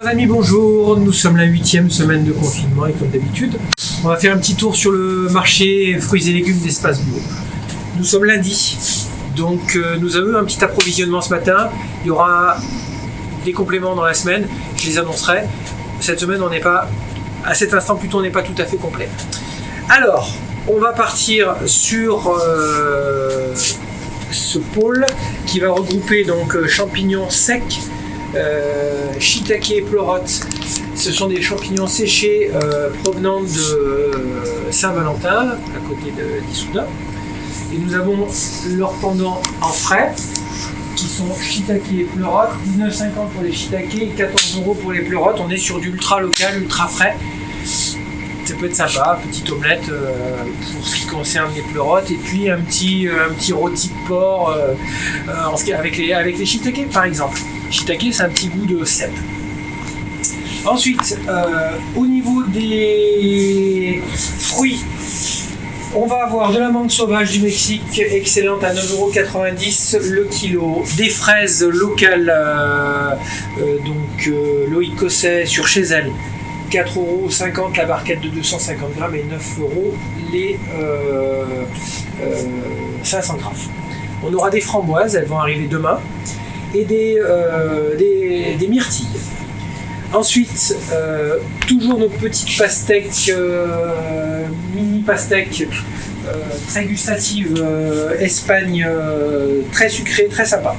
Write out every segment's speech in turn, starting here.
Amis, bonjour, nous sommes la 8e semaine de confinement et comme d'habitude, on va faire un petit tour sur le marché fruits et légumes d'Espace Bio. Nous sommes lundi, donc nous avons eu un petit approvisionnement ce matin. Il y aura des compléments dans la semaine, je les annoncerai. Cette semaine, on n'est pas, à cet instant plutôt, on n'est pas tout à fait complet. Alors, on va partir sur ce pôle qui va regrouper donc champignons secs, shiitake et pleurote. Ce sont des champignons séchés provenant de Saint-Valentin, à côté d'Issoudun. Et nous avons leur pendant en frais, qui sont shiitake et pleurote, 19,50 pour les shiitake et 14 € pour les pleurotes. On est sur du ultra local, ultra frais. Ça peut être sympa, petite omelette pour ce qui concerne les pleurotes, et puis un petit rôti de porc avec les shiitake par exemple. Shiitake, c'est un petit goût de cèpe. Ensuite, au niveau des fruits, on va avoir de la menthe sauvage du Mexique, excellente, à 9,90 € le kilo. Des fraises locales, Loïc Cosset sur chez elle, 4,50 € la barquette de 250 grammes et 9 € les 500 grammes. On aura des framboises, elles vont arriver demain, et des myrtilles. Ensuite, toujours nos petites pastèques, mini pastèques, très gustatives, Espagne, très sucrées, très sympa.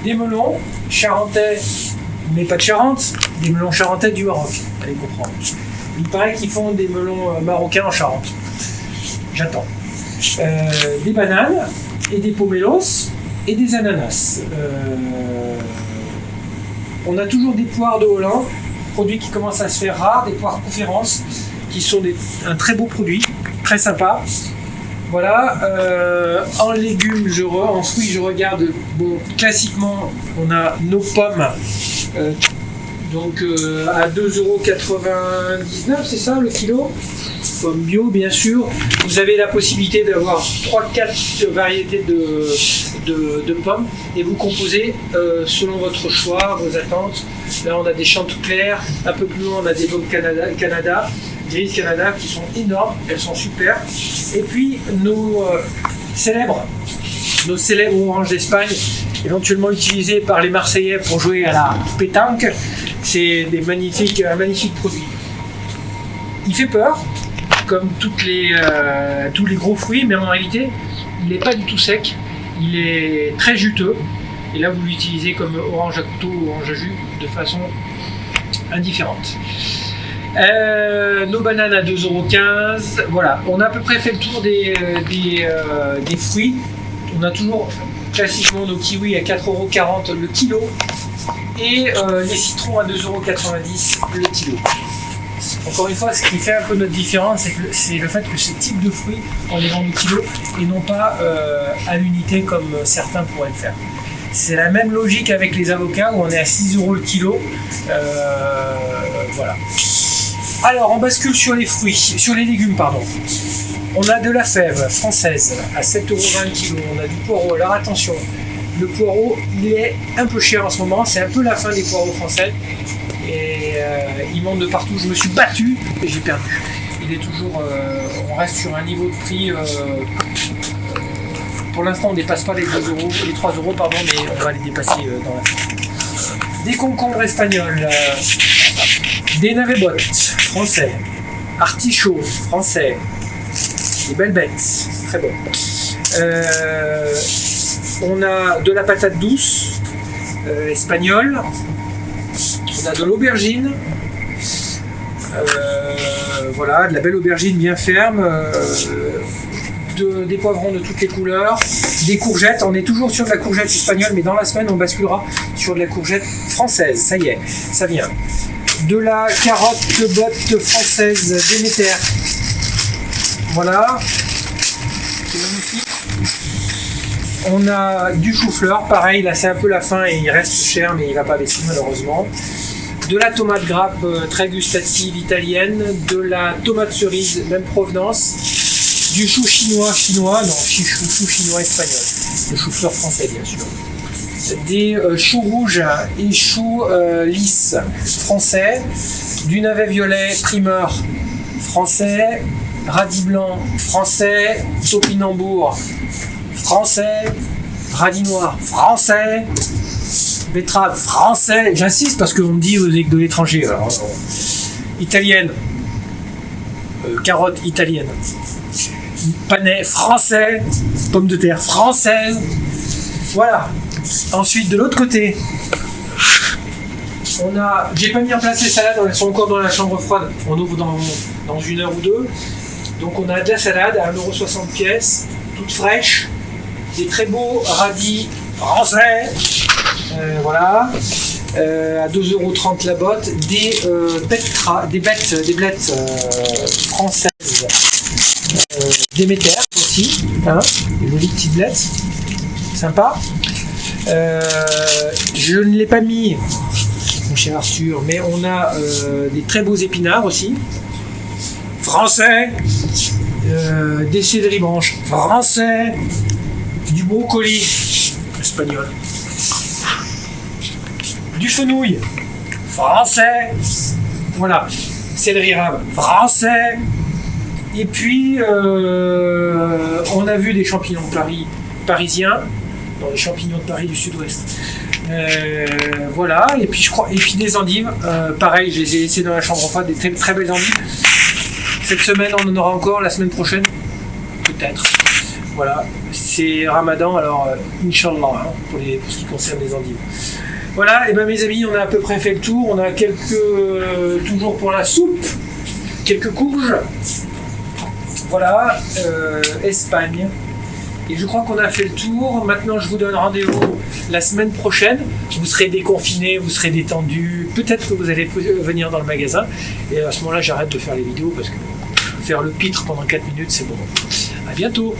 Des melons charentais, mais pas de Charente, des melons charentais du Maroc, allez comprendre. Il paraît qu'ils font des melons marocains en Charente. J'attends. Des bananes et des pomelos et des ananas. On a toujours des poires de Hollande, produits qui commencent à se faire rares, des poires conférences, qui sont un très beau produit, très sympa. Voilà, en légumes, en fruits, je regarde, bon, classiquement, on a nos pommes, à 2,99 €, c'est ça le kilo, pommes bio bien sûr. Vous avez la possibilité d'avoir 3-4 variétés de pommes et vous composez selon votre choix, vos attentes. Là on a des Chanticleer, un peu plus loin on a des pommes Canada, Grise Canada qui sont énormes, elles sont super. Et puis nos célèbres oranges d'Espagne, éventuellement utilisés par les Marseillais pour jouer à la pétanque. C'est un magnifique produit. Il fait peur, comme tous les gros fruits, mais en réalité, il n'est pas du tout sec. Il est très juteux. Et là, vous l'utilisez comme orange à couteau ou orange à jus de façon indifférente. Nos bananes à 2,15 €. Voilà, on a à peu près fait le tour des fruits. On a toujours classiquement nos kiwis à 4,40 € le kilo et les citrons à 2,90 € le kilo. Encore une fois, ce qui fait un peu notre différence, c'est le fait que ce type de fruits, on les vend au kilo et non pas à l'unité comme certains pourraient le faire. C'est la même logique avec les avocats où on est à 6 € le kilo. Voilà. Alors, on bascule sur les légumes, pardon. On a de la fève française à 7,20 € le kilo. On a du poireau. Alors attention, le poireau, il est un peu cher en ce moment. C'est un peu la fin des poireaux français. Et il monte de partout. Je me suis battu et j'ai perdu. Il est toujours. On reste sur un niveau de prix. Pour l'instant, on ne dépasse pas les 3 €, pardon, mais on va les dépasser dans la fin. Des concombres espagnols, des navets bottes français, artichauts français, des belles bêtes, très bonnes. On a de la patate douce espagnole, on a de l'aubergine, voilà, de la belle aubergine bien ferme, des poivrons de toutes les couleurs, des courgettes. On est toujours sur de la courgette espagnole, mais dans la semaine on basculera sur de la courgette française. Ça y est, ça vient. De la carotte botte française Déméter. Voilà, c'est magnifique. On a du chou-fleur, pareil, là c'est un peu la fin et il reste cher, mais il va pas baisser malheureusement. De la tomate grappe très gustative italienne, de la tomate cerise, même provenance. Du chou chinois, chou chinois espagnol, le chou-fleur français bien sûr. des choux rouges et choux lisses français, du navet violet primeur français, radis blanc français, topinambour français, radis noir français, betterave français, j'insiste parce qu'on me dit vous êtes de l'étranger, italienne, carotte italienne, panais français, pommes de terre françaises, voilà. Ensuite de l'autre côté, on a, j'ai pas mis en place les salades, elles sont encore dans la chambre froide, on ouvre dans 1 heure ou 2, donc on a de la salade à 1,60 € pièce, toute fraîche, des très beaux radis français, voilà, à 2,30 € la botte, des blettes françaises, des métères aussi, hein, des jolies petites blettes, sympa. Je ne l'ai pas mis, mon cher Arthur, mais on a des très beaux épinards aussi, français, des céleri branches français, du brocoli espagnol, du fenouil français, voilà, céleri rave français, et puis on a vu des champignons de Paris parisiens, dans les champignons de Paris du sud-ouest. Voilà, et puis des endives, pareil, je les ai laissées dans la chambre froide, des très, très belles endives. Cette semaine on en aura encore, la semaine prochaine peut-être. Voilà, c'est Ramadan, alors Inch'Allah, hein, pour ce qui concerne les endives. Voilà, et bien mes amis, on a à peu près fait le tour. On a toujours pour la soupe, quelques courges. Voilà, Espagne. Et je crois qu'on a fait le tour. Maintenant, je vous donne rendez-vous la semaine prochaine. Vous serez déconfinés, vous serez détendus. Peut-être que vous allez venir dans le magasin. Et à ce moment-là, j'arrête de faire les vidéos parce que faire le pitre pendant 4 minutes, c'est bon. À bientôt.